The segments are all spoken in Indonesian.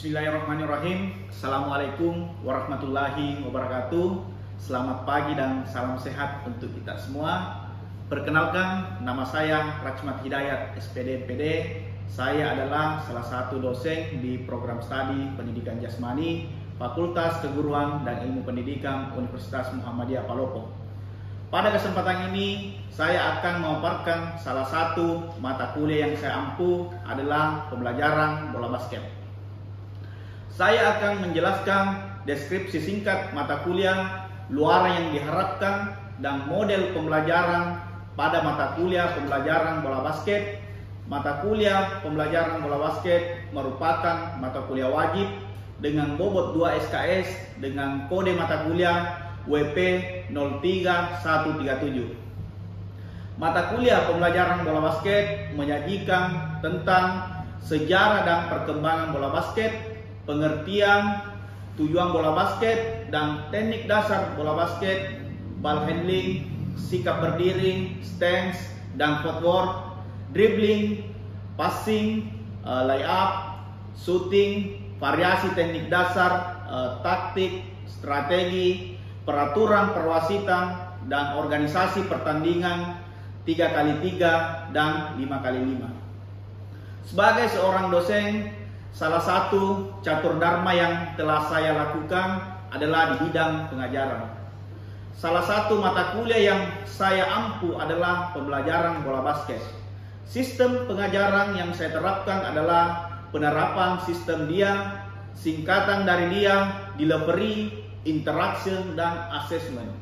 Bismillahirrahmanirrahim. Assalamualaikum warahmatullahi wabarakatuh. Selamat pagi dan salam sehat untuk kita semua. Perkenalkan, nama saya Rachmat Hidayat, SPD MPD. Saya adalah salah satu dosen di program studi pendidikan jasmani Fakultas Keguruan dan Ilmu Pendidikan Universitas Muhammadiyah Palopo. Pada kesempatan ini, saya akan memaparkan salah satu mata kuliah yang saya ampu adalah pembelajaran bola basket. Saya akan menjelaskan deskripsi singkat mata kuliah, luaran yang diharapkan, dan model pembelajaran pada mata kuliah pembelajaran bola basket. Mata kuliah pembelajaran bola basket merupakan mata kuliah wajib dengan bobot 2 SKS dengan kode mata kuliah WP 03137. Mata kuliah pembelajaran bola basket menyajikan tentang sejarah dan perkembangan bola basket, pengertian, tujuan bola basket, dan teknik dasar bola basket, ball handling, sikap berdiri, stance, dan footwork, dribbling, passing, layup, shooting, variasi teknik dasar, taktik, strategi, peraturan perwasitan, dan organisasi pertandingan 3x3 dan 5x5. Sebagai seorang dosen, salah satu catur dharma yang telah saya lakukan adalah di bidang pengajaran. Salah satu mata kuliah yang saya ampu adalah pembelajaran bola basket. Sistem pengajaran yang saya terapkan adalah penerapan sistem dia, singkatan dari dia, delivery, interaction, dan assessment.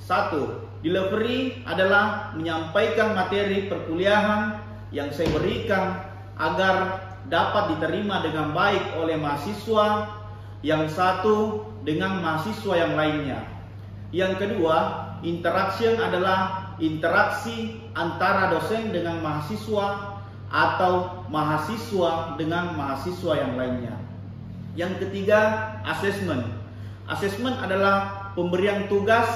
1. Delivery adalah menyampaikan materi perkuliahan yang saya berikan agar dapat diterima dengan baik oleh mahasiswa yang satu dengan mahasiswa yang lainnya. Yang kedua, interaction adalah interaksi antara dosen dengan mahasiswa atau mahasiswa dengan mahasiswa yang lainnya. Yang ketiga, assessment. Assessment adalah pemberian tugas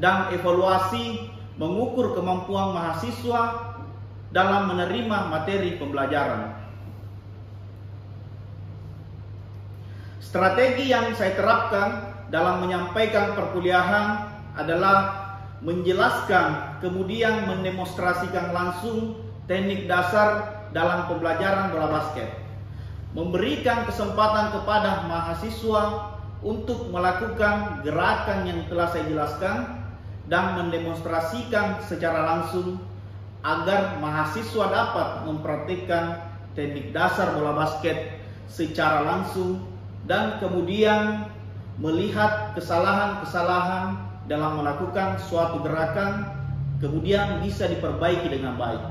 dan evaluasi mengukur kemampuan mahasiswa dalam menerima materi pembelajaran. Strategi yang saya terapkan dalam menyampaikan perkuliahan adalah menjelaskan kemudian mendemonstrasikan langsung teknik dasar dalam pembelajaran bola basket. Memberikan kesempatan kepada mahasiswa untuk melakukan gerakan yang telah saya jelaskan dan mendemonstrasikan secara langsung agar mahasiswa dapat mempraktikkan teknik dasar bola basket secara langsung dan kemudian melihat kesalahan-kesalahan dalam melakukan suatu gerakan kemudian bisa diperbaiki dengan baik.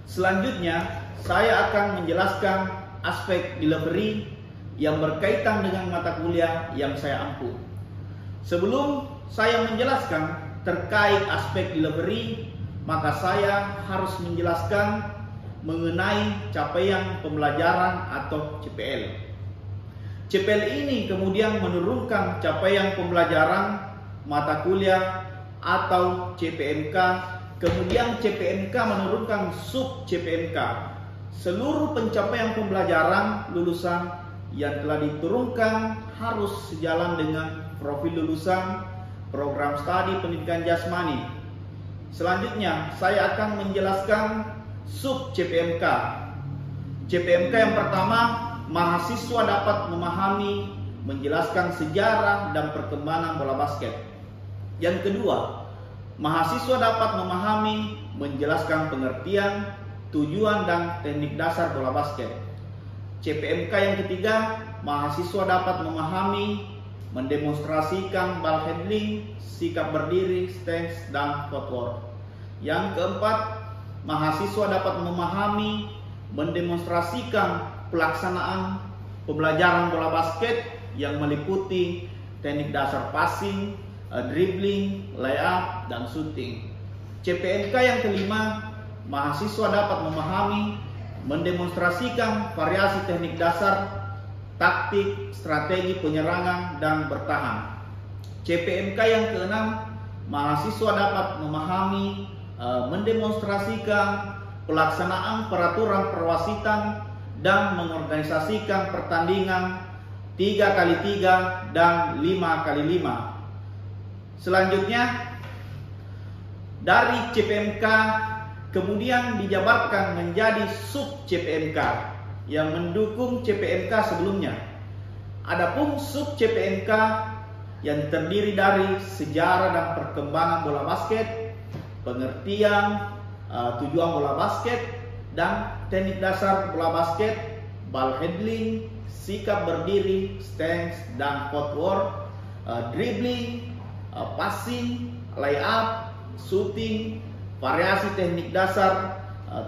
Selanjutnya, saya akan menjelaskan aspek delivery yang berkaitan dengan mata kuliah yang saya ampu. Sebelum saya menjelaskan terkait aspek delivery, maka saya harus menjelaskan mengenai capaian pembelajaran atau CPL. CPL ini kemudian menurunkan capaian pembelajaran mata kuliah atau CPMK, kemudian CPMK menurunkan sub CPMK. Seluruh pencapaian pembelajaran lulusan yang telah diturunkan harus sejalan dengan profil lulusan program studi pendidikan jasmani. Selanjutnya, saya akan menjelaskan sub CPMK. CPMK yang pertama, mahasiswa dapat memahami, menjelaskan sejarah dan perkembangan bola basket. Yang kedua, mahasiswa dapat memahami, menjelaskan pengertian, tujuan dan teknik dasar bola basket. CPMK yang ketiga, mahasiswa dapat memahami, mendemonstrasikan ball handling, sikap berdiri, stance, dan footwork. Yang keempat, mahasiswa dapat memahami, mendemonstrasikan pelaksanaan pembelajaran bola basket yang meliputi teknik dasar passing, dribbling, layup, dan shooting. CPMK yang kelima, mahasiswa dapat memahami, mendemonstrasikan variasi teknik dasar, taktik, strategi penyerangan, dan bertahan. CPMK yang keenam, mahasiswa dapat memahami, mendemonstrasikan pelaksanaan peraturan perwasitan dan mengorganisasikan pertandingan 3x3 dan 5x5. Selanjutnya, dari CPMK kemudian dijabarkan menjadi sub CPMK yang mendukung CPMK sebelumnya. Adapun sub CPMK yang terdiri dari sejarah dan perkembangan bola basket, pengertian tujuan bola basket, dan teknik dasar bola basket, ball handling, sikap berdiri, stance dan footwork, dribbling, passing, layup, shooting, variasi teknik dasar,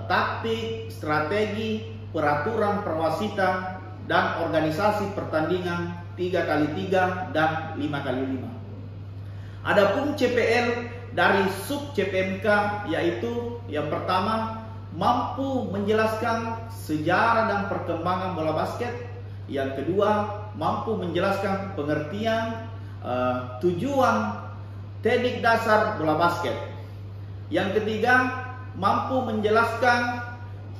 taktik, strategi, peraturan perwasitan, dan organisasi pertandingan 3x3 dan 5x5. Adapun CPL dari sub CPMK yaitu yang pertama, mampu menjelaskan sejarah dan perkembangan bola basket. Yang kedua, mampu menjelaskan pengertian tujuan teknik dasar bola basket. Yang ketiga, mampu menjelaskan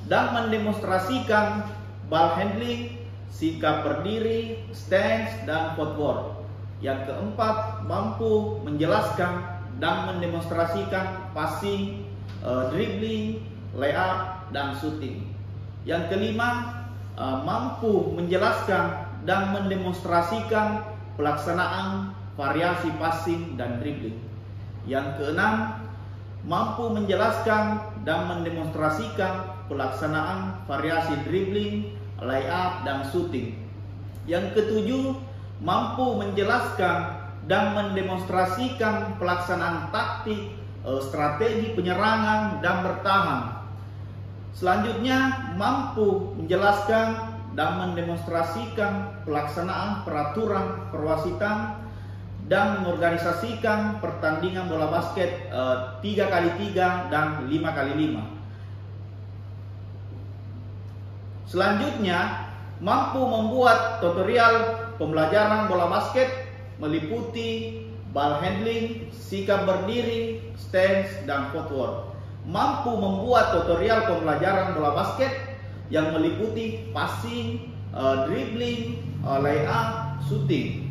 dan mendemonstrasikan ball handling, sikap berdiri, stance, dan footwork. Yang keempat, mampu menjelaskan dan mendemonstrasikan passing, dribbling, layup, dan shooting. Yang kelima, mampu menjelaskan dan mendemonstrasikan pelaksanaan variasi passing dan dribbling. Yang keenam, mampu menjelaskan dan mendemonstrasikan pelaksanaan variasi dribbling, layup, dan shooting. Yang ketujuh, mampu menjelaskan dan mendemonstrasikan pelaksanaan taktik, strategi penyerangan dan bertahan. Selanjutnya, mampu menjelaskan dan mendemonstrasikan pelaksanaan peraturan perwasitan dan mengorganisasikan pertandingan bola basket 3x3 dan 5x5. Selanjutnya, mampu membuat tutorial pembelajaran bola basket meliputi ball handling, sikap berdiri, stance, dan footwork. Mampu membuat tutorial pembelajaran bola basket yang meliputi passing, dribbling, layup, shooting.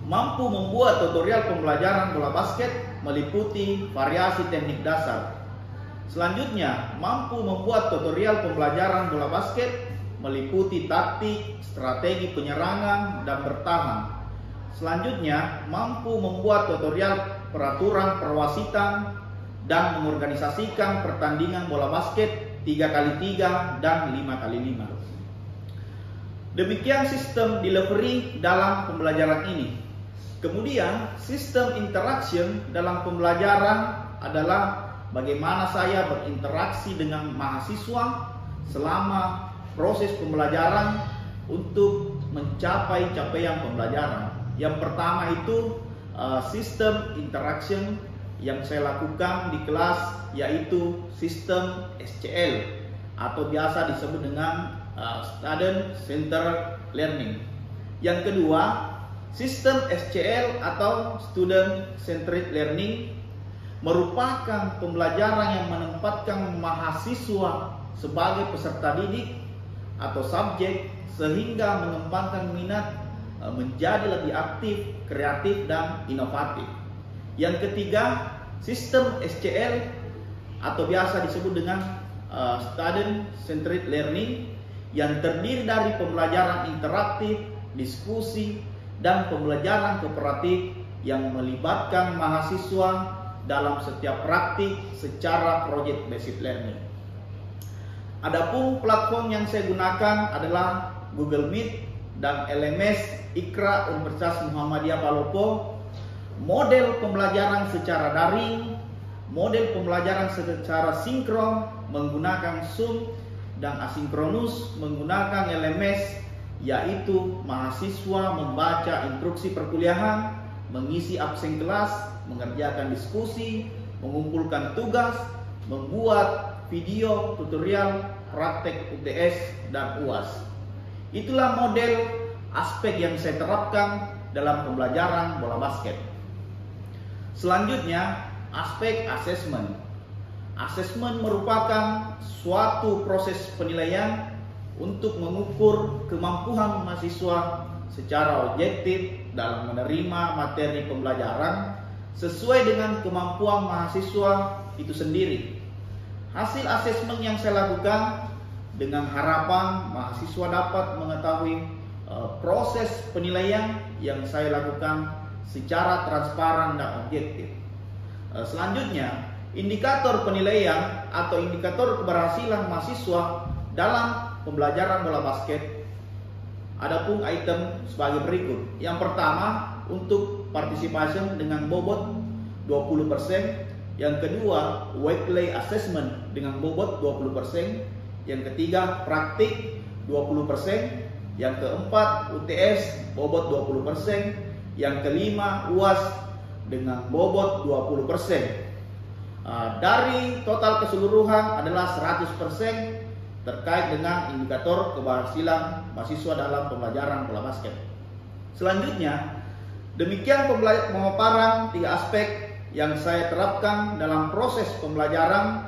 Mampu membuat tutorial pembelajaran bola basket meliputi variasi teknik dasar. Selanjutnya, mampu membuat tutorial pembelajaran bola basket meliputi taktik, strategi penyerangan, dan bertahan. Selanjutnya, mampu membuat tutorial peraturan perwasitan dan mengorganisasikan pertandingan bola basket 3x3 dan 5x5. Demikian sistem delivery dalam pembelajaran ini. Kemudian, sistem interaction dalam pembelajaran adalah bagaimana saya berinteraksi dengan mahasiswa selama proses pembelajaran untuk mencapai capaian pembelajaran. Yang pertama itu sistem interaction yang saya lakukan di kelas yaitu sistem SCL atau biasa disebut dengan Student Centered Learning. Yang kedua, sistem SCL atau Student Centered Learning merupakan pembelajaran yang menempatkan mahasiswa sebagai peserta didik atau subjek sehingga mengembangkan minat menjadi lebih aktif, kreatif, dan inovatif. Yang ketiga, sistem SCL atau biasa disebut dengan Student Centered Learning yang terdiri dari pembelajaran interaktif, diskusi, dan pembelajaran kooperatif yang melibatkan mahasiswa dalam setiap praktik secara project based learning. Adapun platform yang saya gunakan adalah Google Meet dan LMS Iqra Universitas Muhammadiyah Palopo. Model pembelajaran secara daring, model pembelajaran secara sinkron menggunakan Zoom, dan asinkronus menggunakan LMS, yaitu mahasiswa membaca instruksi perkuliahan, mengisi absen kelas, mengerjakan diskusi, mengumpulkan tugas, membuat video tutorial, praktek UTS, dan UAS. Itulah model aspek yang saya terapkan dalam pembelajaran bola basket. Selanjutnya, aspek asesmen. Asesmen merupakan suatu proses penilaian untuk mengukur kemampuan mahasiswa secara objektif dalam menerima materi pembelajaran sesuai dengan kemampuan mahasiswa itu sendiri. Hasil asesmen yang saya lakukan dengan harapan mahasiswa dapat mengetahui proses penilaian yang saya lakukan secara transparan dan objektif. Selanjutnya, indikator penilaian atau indikator keberhasilan mahasiswa dalam pembelajaran bola basket. Adapun item sebagai berikut. Yang pertama, untuk participation dengan bobot 20%. Yang kedua, weekly assessment dengan bobot 20%. Yang ketiga, praktik 20%. Yang keempat, UTS bobot 20%. Yang kelima, UAS dengan bobot 20%. Dari total keseluruhan adalah 100% terkait dengan indikator keberhasilan mahasiswa dalam pembelajaran bola basket. Selanjutnya, demikian pemaparan 3 aspek yang saya terapkan dalam proses pembelajaran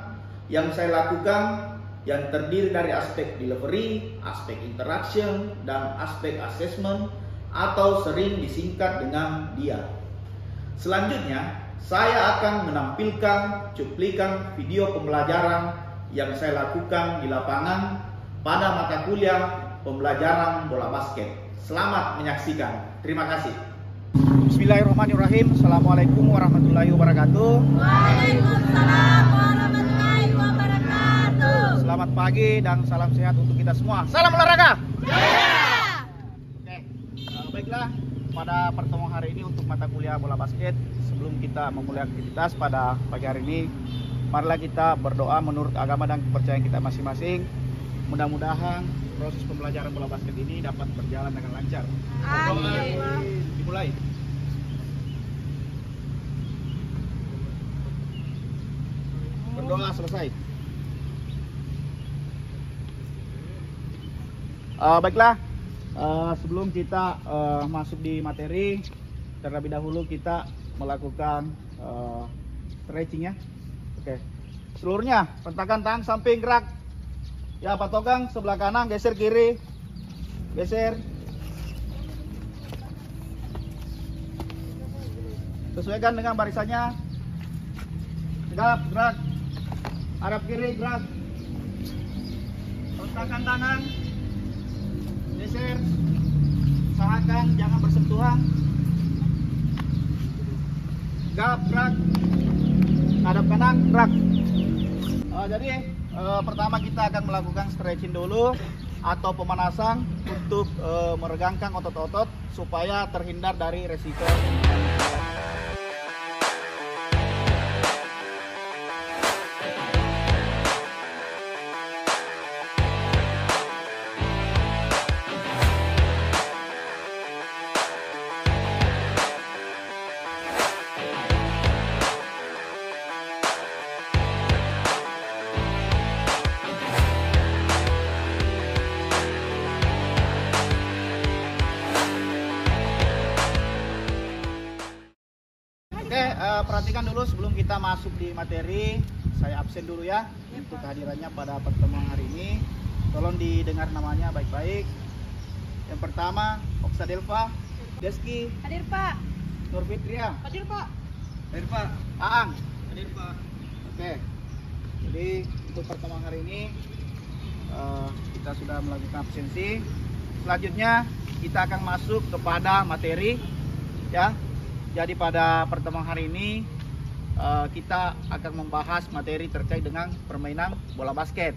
yang saya lakukan, yang terdiri dari aspek delivery, aspek interaction, dan aspek assessment atau sering disingkat dengan DIA. Selanjutnya, saya akan menampilkan cuplikan video pembelajaran yang saya lakukan di lapangan pada mata kuliah pembelajaran bola basket. Selamat menyaksikan. Terima kasih. Bismillahirrahmanirrahim. Assalamualaikum warahmatullahi wabarakatuh. Waalaikumsalam warahmatullahi wabarakatuh. Selamat pagi dan salam sehat untuk kita semua. Salam olahraga. Oke, baiklah. Pada pertemuan hari ini untuk mata kuliah bola basket, sebelum kita memulai aktivitas pada pagi hari ini, marilah kita berdoa menurut agama dan kepercayaan kita masing-masing. Mudah-mudahan proses pembelajaran bola basket ini dapat berjalan dengan lancar. Berdoa dimulai. Berdoa selesai. Baiklah. Sebelum kita masuk di materi, terlebih dahulu kita melakukan stretching ya. Oke. Seluruhnya rentakan tangan samping gerak. Ya, patokan sebelah kanan, geser kiri. Geser. Sesuaikan dengan barisannya. Tegap, gerak. Hadap kiri, gerak. Rentakan tangan. Geser, usahakan jangan bersentuhan. Gap, gerak. Hadap kanan, gerak. Jadi pertama kita akan melakukan stretching dulu atau pemanasan untuk meregangkan otot-otot supaya terhindar dari resiko. Perhatikan dulu sebelum kita masuk di materi, saya absen dulu ya untuk kehadirannya pada pertemuan hari ini. Tolong didengar namanya baik-baik. Yang pertama, Oksadelva, Deski. Hadir Pak. Nurfitria. Hadir Pak. Hadir Pak. Aang. Hadir Pak. Oke. Jadi untuk pertemuan hari ini kita sudah melakukan absensi. Selanjutnya kita akan masuk kepada materi ya. Jadi pada pertemuan hari ini kita akan membahas materi terkait dengan permainan bola basket.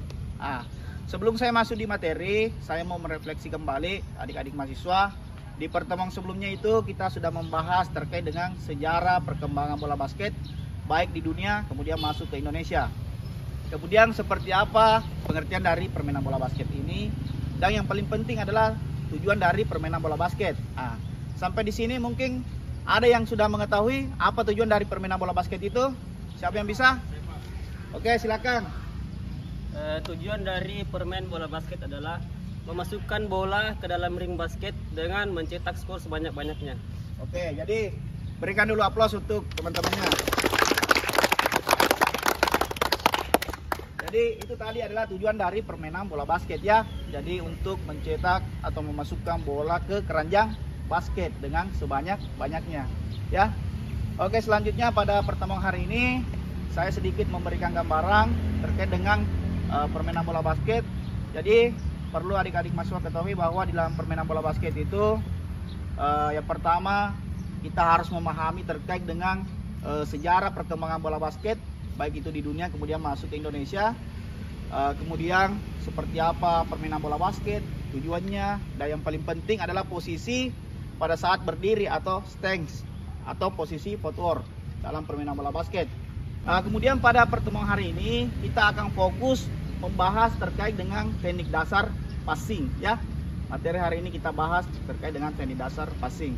Sebelum saya masuk di materi, saya mau merefleksi kembali adik-adik mahasiswa. Di pertemuan sebelumnya itu kita sudah membahas terkait dengan sejarah perkembangan bola basket baik di dunia kemudian masuk ke Indonesia. Kemudian seperti apa pengertian dari permainan bola basket ini, dan yang paling penting adalah tujuan dari permainan bola basket. Sampai di sini mungkin ada yang sudah mengetahui apa tujuan dari permainan bola basket itu? Siapa yang bisa? Oke, silakan. Tujuan dari permain bola basket adalah memasukkan bola ke dalam ring basket dengan mencetak skor sebanyak-banyaknya. Oke, jadi berikan dulu aplaus untuk teman-temannya. Jadi itu tadi adalah tujuan dari permainan bola basket ya. Jadi untuk mencetak atau memasukkan bola ke keranjang basket dengan sebanyak-banyaknya ya. Oke, selanjutnya pada pertemuan hari ini saya sedikit memberikan gambaran terkait dengan permainan bola basket. Jadi perlu adik-adik mahasiswa ketahui bahwa di dalam permainan bola basket itu yang pertama kita harus memahami terkait dengan sejarah perkembangan bola basket baik itu di dunia kemudian masuk ke Indonesia. Kemudian seperti apa permainan bola basket, tujuannya, dan yang paling penting adalah posisi pada saat berdiri atau stance atau posisi footwork dalam permainan bola basket. Kemudian pada pertemuan hari ini kita akan fokus membahas terkait dengan teknik dasar passing ya. Materi hari ini kita bahas terkait dengan teknik dasar passing.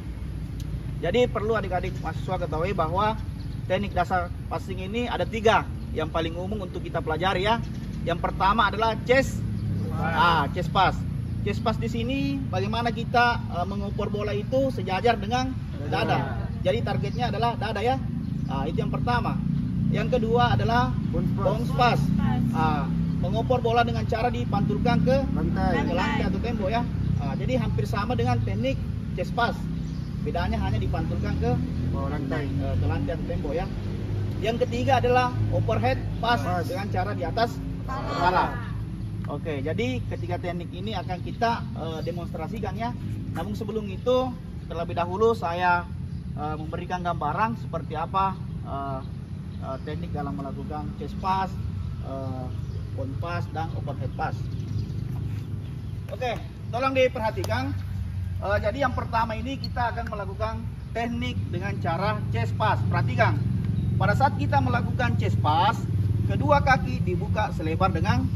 Jadi perlu adik-adik mahasiswa ketahui bahwa teknik dasar passing ini ada 3 yang paling umum untuk kita pelajari ya. Yang pertama adalah chest pass. Chest pass di sini bagaimana kita mengukur bola itu sejajar dengan dada. Jadi targetnya adalah dada ya. Itu yang pertama. Yang kedua adalah bounce pass. Mengukur bola dengan cara dipantulkan ke lantai atau tembok ya. Jadi hampir sama dengan teknik chest pass. Bedanya hanya dipantulkan ke lantai atau tembok ya. Yang ketiga adalah overhead pass dengan cara di atas kepala. Oke, jadi ketiga teknik ini akan kita demonstrasikan ya. Namun sebelum itu terlebih dahulu saya memberikan gambaran seperti apa teknik dalam melakukan chest pass, bounce pass dan overhead pass. Oke, tolong diperhatikan. Jadi yang pertama ini kita akan melakukan teknik dengan cara chest pass. Perhatikan, pada saat kita melakukan chest pass, kedua kaki dibuka selebar dengan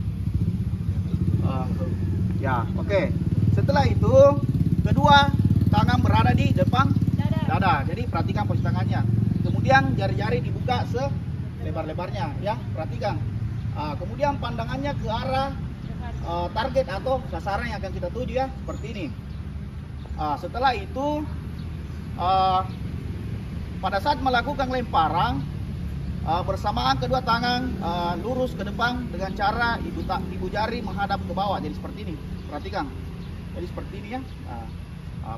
oke. Setelah itu kedua tangan berada di depan dada. Jadi perhatikan posisi tangannya. Kemudian jari-jari dibuka selebar-lebarnya ya. Perhatikan. Kemudian pandangannya ke arah target atau sasaran yang akan kita tuju ya, seperti ini. Setelah itu pada saat melakukan lemparan bersamaan kedua tangan lurus ke depan dengan cara ibu jari menghadap ke bawah. Jadi seperti ini. Perhatikan. Jadi seperti ini ya.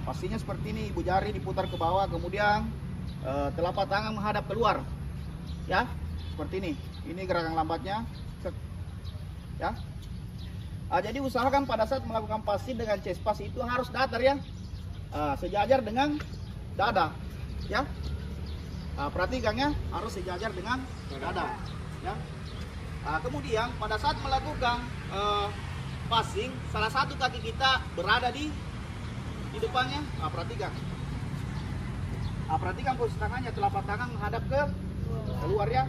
Pastinya seperti ini, ibu jari diputar ke bawah, kemudian telapak tangan menghadap keluar. Ya, seperti ini. Ini gerakan lambatnya. Ya. Jadi usahakan pada saat melakukan passing dengan chest pass itu harus datar ya. Sejajar dengan dada. Ya. Perhatikan ya, harus sejajar dengan dada ya. Kemudian pada saat melakukan passing, salah satu kaki kita berada di depannya. Perhatikan. Perhatikan posisi tangannya, telapak tangan menghadap ke keluar ya.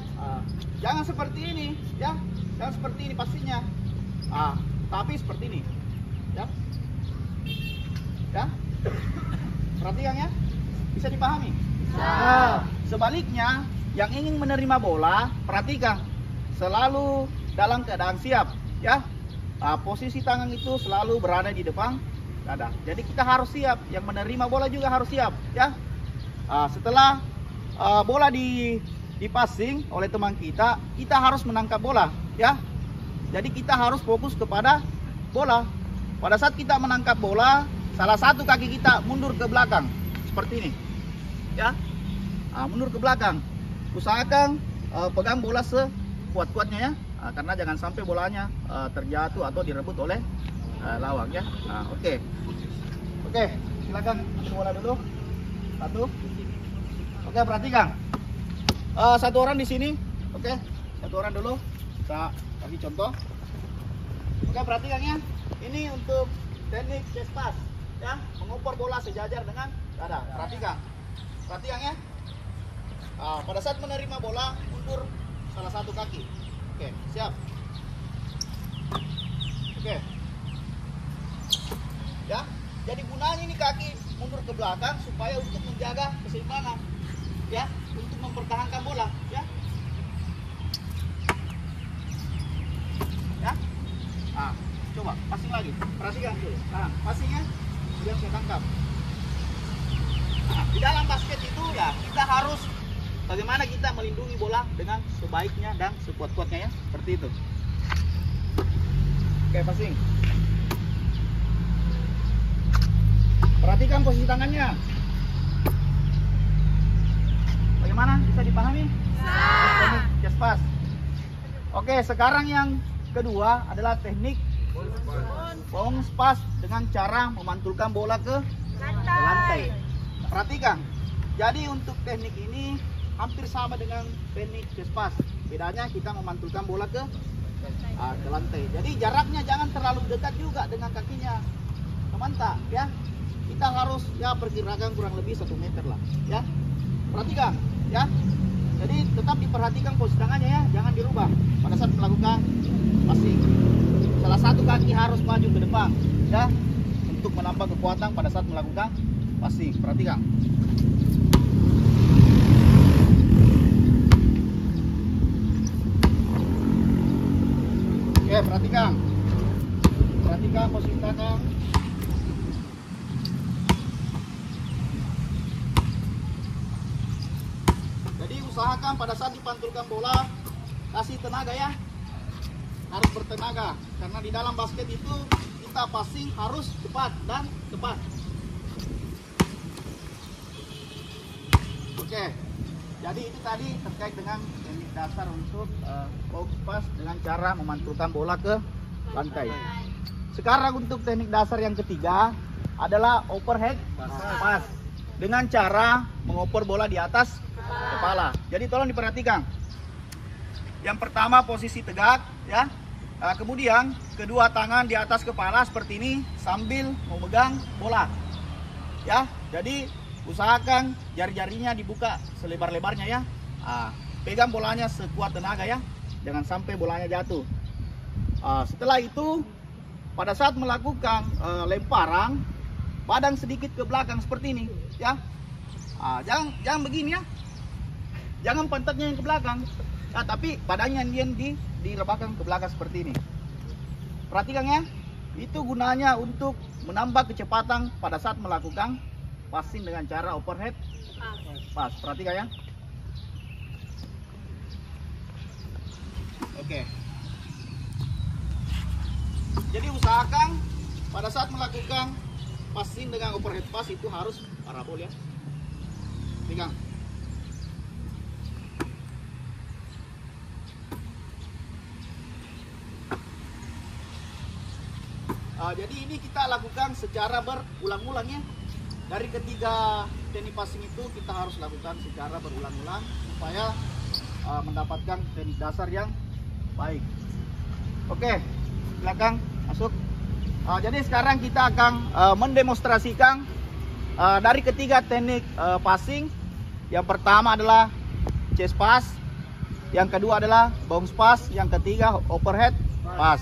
Jangan seperti ini ya. Jangan seperti ini pastinya. Tapi seperti ini. Ya. Ya. Perhatikan ya. Bisa dipahami? Sebaliknya, yang ingin menerima bola, perhatikan, selalu dalam keadaan siap, ya. Posisi tangan itu selalu berada di depan dada. Jadi kita harus siap, yang menerima bola juga harus siap, ya. Setelah bola dipassing oleh teman kita harus menangkap bola, ya. Jadi kita harus fokus kepada bola. Pada saat kita menangkap bola, salah satu kaki kita mundur ke belakang, seperti ini, ya. Mundur ke belakang. Usahakan pegang bola sekuat-kuatnya ya, karena jangan sampai bolanya terjatuh atau direbut oleh lawan ya. Oke, silakan ambil bola dulu. Satu. Oke, perhatikan. Satu orang di sini. Oke, satu orang dulu. Kita kasih contoh. Oke, perhatikan ya. Ini untuk teknik chest pass ya, mengukur bola sejajar dengan dada. Perhatikan ya. Pada saat menerima bola mundur salah satu kaki. Oke, siap. Oke. Ya, jadi gunanya ini kaki mundur ke belakang supaya untuk menjaga keseimbangan, ya, untuk mempertahankan bola, ya. Ya. Coba passing lagi. Perhatikan tuh. Passingnya biar saya tangkap. Di dalam basket itu ya kita harus bagaimana kita melindungi bola dengan sebaiknya dan sekuat-kuatnya ya, seperti itu. Oke, passing. Perhatikan posisi tangannya. Bagaimana? Bisa dipahami? Teknik chest pass. Oke, sekarang yang kedua adalah teknik bounce pass dengan cara memantulkan bola ke lantai. Perhatikan. Jadi untuk teknik ini hampir sama dengan teknik chest pass. Bedanya kita memantulkan bola ke lantai. Jadi jaraknya jangan terlalu dekat juga dengan kakinya Samantha, ya. Kita harus ya perkirakan kurang lebih 1 meter lah, ya. Perhatikan, ya. Jadi tetap diperhatikan posisi tangannya ya, jangan dirubah pada saat melakukan passing. Salah satu kaki harus maju ke depan, ya, untuk menambah kekuatan pada saat melakukan passing. Perhatikan. Oke, perhatikan. Perhatikan posisi tangan. Jadi usahakan pada saat dipantulkan bola kasih tenaga ya. Harus bertenaga karena di dalam basket itu kita passing harus cepat dan tepat. Oke. Jadi itu tadi terkait dengan teknik dasar untuk bounce pass dengan cara memantulkan bola ke lantai. Sekarang untuk teknik dasar yang ketiga adalah overhead pass dengan cara mengoper bola di atas kepala. Jadi tolong diperhatikan. Yang pertama posisi tegak ya. Kemudian kedua tangan di atas kepala seperti ini sambil memegang bola. Ya, jadi usahakan jari-jarinya dibuka selebar-lebarnya ya. Pegang bolanya sekuat tenaga ya. Jangan sampai bolanya jatuh. Setelah itu pada saat melakukan lemparan badan sedikit ke belakang seperti ini ya. Jangan begini ya. Jangan pantatnya yang ke belakang. Tapi badannya yang direbahkan ke belakang seperti ini. Perhatikan ya. Itu gunanya untuk menambah kecepatan pada saat melakukan passing dengan cara overhead pass. Perhatikan ya. Oke. Jadi usahakan pada saat melakukan passing dengan overhead pass itu harus parabol ya. Pegang. Jadi ini kita lakukan secara berulang-ulang ya. Dari ketiga teknik passing itu kita harus lakukan secara berulang-ulang supaya mendapatkan teknik dasar yang baik. Oke, silakan masuk. Jadi sekarang kita akan mendemonstrasikan dari ketiga teknik passing. Yang pertama adalah chest pass, yang kedua adalah bounce pass, yang ketiga overhead pass.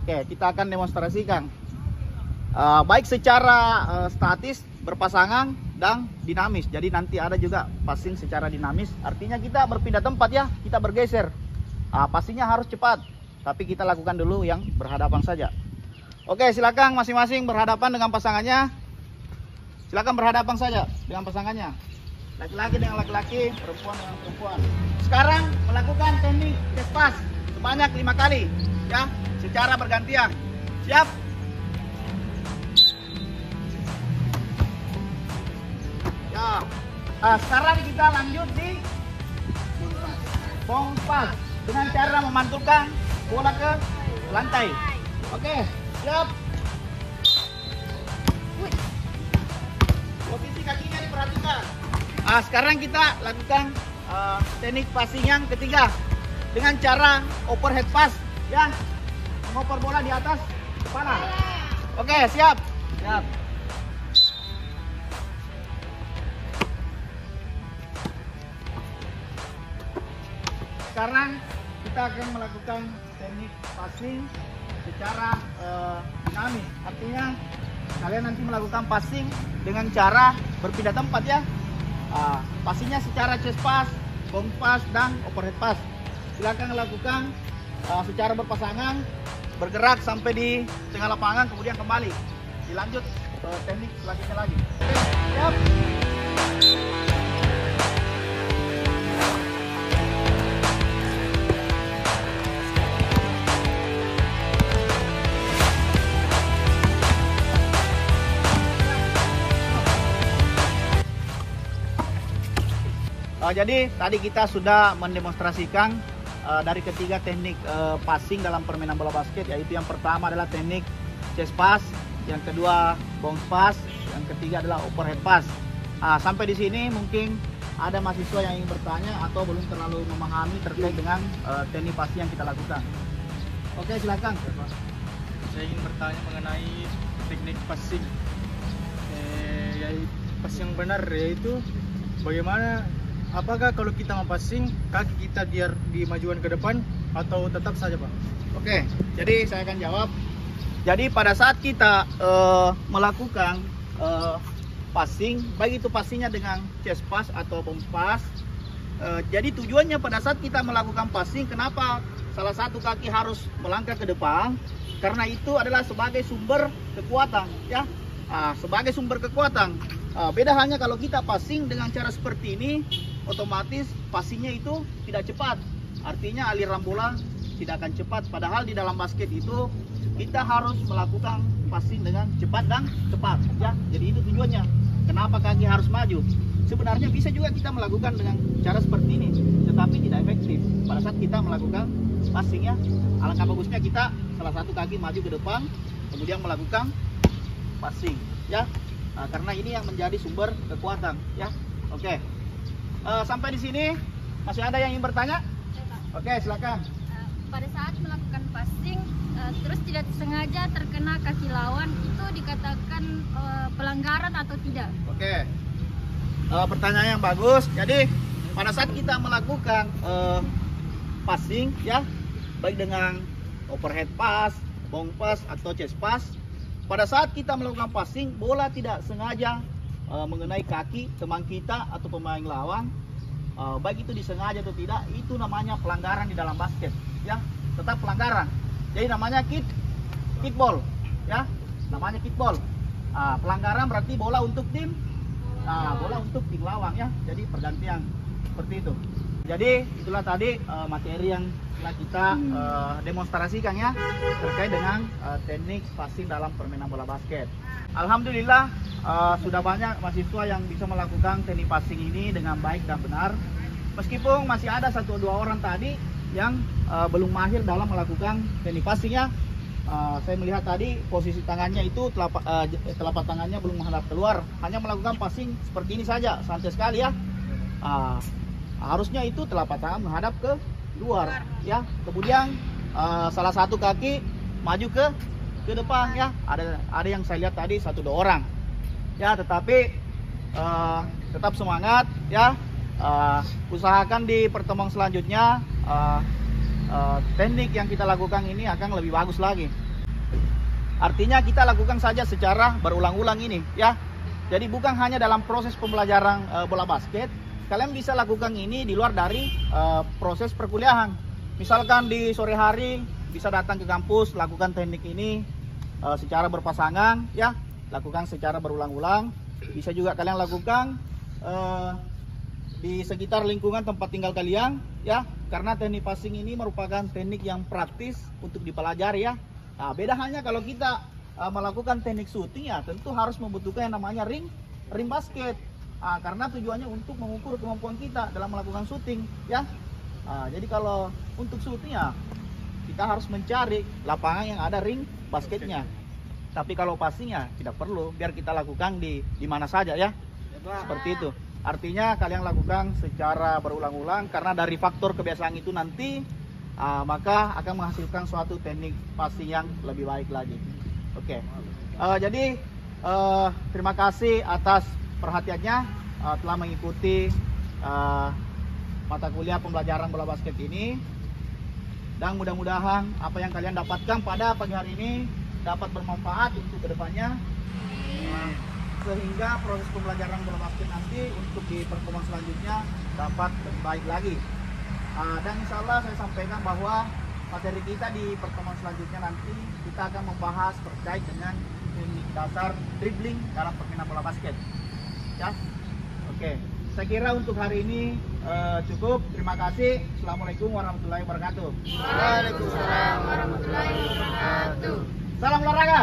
Oke, kita akan demonstrasikan baik secara statis, berpasangan, dan dinamis. Jadi nanti ada juga passing secara dinamis. Artinya kita berpindah tempat ya, kita bergeser. Passingnya harus cepat, tapi kita lakukan dulu yang berhadapan saja. Oke, silakan masing-masing berhadapan dengan pasangannya. Silakan berhadapan saja dengan pasangannya. Laki-laki dengan laki-laki, perempuan dengan perempuan. Sekarang melakukan teknik chest pass sebanyak 5 kali ya, secara bergantian. Siap? Ya. Sekarang kita lanjut di bounce pass dengan cara memantulkan bola ke lantai. Oke, siap. Posisi kakinya diperhatikan. Sekarang kita lakukan teknik passing yang ketiga dengan cara overhead pass ya, mengoper bola di atas kepala. Oke, siap. Siap. Sekarang kita akan melakukan teknik passing secara dinamis. Artinya kalian nanti melakukan passing dengan cara berpindah tempat ya. Passingnya secara chest pass, bounce pass, dan overhead pass. Silakan lakukan secara berpasangan, bergerak sampai di tengah lapangan, kemudian kembali. Dilanjut ke teknik selanjutnya lagi. Oke, siap. Jadi tadi kita sudah mendemonstrasikan dari ketiga teknik passing dalam permainan bola basket, yaitu yang pertama adalah teknik chest pass, yang kedua bounce pass, yang ketiga adalah overhead pass. Sampai di sini mungkin ada mahasiswa yang ingin bertanya atau belum terlalu memahami terkait dengan teknik passing yang kita lakukan. Oke, silakan. Saya ingin bertanya mengenai teknik passing. Yaitu pas yang benar, yaitu bagaimana, apakah kalau kita mau passing kaki kita biar dimajukan ke depan atau tetap saja, Pak? Oke, jadi saya akan jawab. Jadi pada saat kita melakukan passing, baik itu passingnya dengan chest pass atau bounce pass, jadi tujuannya pada saat kita melakukan passing, kenapa salah satu kaki harus melangkah ke depan? Karena itu adalah sebagai sumber kekuatan, ya. Sebagai sumber kekuatan. Beda hanya kalau kita passing dengan cara seperti ini, otomatis passingnya itu tidak cepat. Artinya aliran bola tidak akan cepat. Padahal di dalam basket itu kita harus melakukan passing dengan cepat dan cepat, ya. Jadi itu tujuannya. Kenapa kaki harus maju? Sebenarnya bisa juga kita melakukan dengan cara seperti ini, tetapi tidak efektif pada saat kita melakukan passing, ya. Alangkah bagusnya kita salah satu kaki maju ke depan, kemudian melakukan passing, ya. Karena ini yang menjadi sumber kekuatan, ya. Oke. Sampai di sini masih ada yang ingin bertanya? Oke, silakan. Pada saat melakukan passing terus tidak sengaja terkena kaki lawan, itu dikatakan pelanggaran atau tidak? Oke. Pertanyaan yang bagus. Jadi pada saat kita melakukan passing, ya, baik dengan overhead pass, bounce pass atau chest pass, pada saat kita melakukan passing, bola tidak sengaja mengenai kaki teman kita atau pemain lawan, baik itu disengaja atau tidak, itu namanya pelanggaran di dalam basket, ya. Tetap pelanggaran. Jadi namanya kickball, ya. Namanya kickball. Pelanggaran berarti bola untuk tim, bola untuk tim lawan, ya. Jadi pergantian seperti itu. Jadi itulah tadi materi yang telah kita demonstrasikan, ya, terkait dengan teknik passing dalam permainan bola basket. Alhamdulillah sudah banyak mahasiswa yang bisa melakukan teknik passing ini dengan baik dan benar. Meskipun masih ada 1-2 orang tadi yang belum mahir dalam melakukan teknik passingnya. Saya melihat tadi posisi tangannya itu telapak tangannya belum menghadap keluar, hanya melakukan passing seperti ini saja, santai sekali, ya. Harusnya itu telapak tangan menghadap ke luar, ya. Kemudian salah satu kaki maju ke depan, ya. Ada yang saya lihat tadi 1-2 orang, ya. Tetapi tetap semangat, ya. Usahakan di pertemuan selanjutnya teknik yang kita lakukan ini akan lebih bagus lagi. Artinya kita lakukan saja secara berulang-ulang ini, ya. Jadi bukan hanya dalam proses pembelajaran bola basket, kalian bisa lakukan ini di luar dari proses perkuliahan. Misalkan di sore hari bisa datang ke kampus, lakukan teknik ini secara berpasangan, ya. Lakukan secara berulang-ulang. Bisa juga kalian lakukan di sekitar lingkungan tempat tinggal kalian, ya. Karena teknik passing ini merupakan teknik yang praktis untuk dipelajari, ya. Beda hanya kalau kita melakukan teknik shooting, ya, tentu harus membutuhkan yang namanya ring basket. Karena tujuannya untuk mengukur kemampuan kita dalam melakukan shooting, ya. Jadi kalau untuk shooting, ya, kita harus mencari lapangan yang ada ring basketnya. Tapi kalau passing, ya, tidak perlu, biar kita lakukan di mana saja, ya. Seperti itu. Artinya kalian lakukan secara berulang-ulang, karena dari faktor kebiasaan itu nanti maka akan menghasilkan suatu teknik passing yang lebih baik lagi. Oke. Jadi terima kasih atas perhatiannya telah mengikuti mata kuliah pembelajaran bola basket ini, dan mudah-mudahan apa yang kalian dapatkan pada pagi hari ini dapat bermanfaat untuk kedepannya, sehingga proses pembelajaran bola basket nanti untuk di pertemuan selanjutnya dapat lebih baik lagi. Dan insya Allah saya sampaikan bahwa materi kita di pertemuan selanjutnya nanti kita akan membahas terkait dengan teknik dasar dribbling dalam permainan bola basket, ya. Oke, saya kira untuk hari ini cukup. Terima kasih. Assalamualaikum warahmatullahi wabarakatuh. Waalaikumsalam warahmatullahi wabarakatuh. Salam olahraga.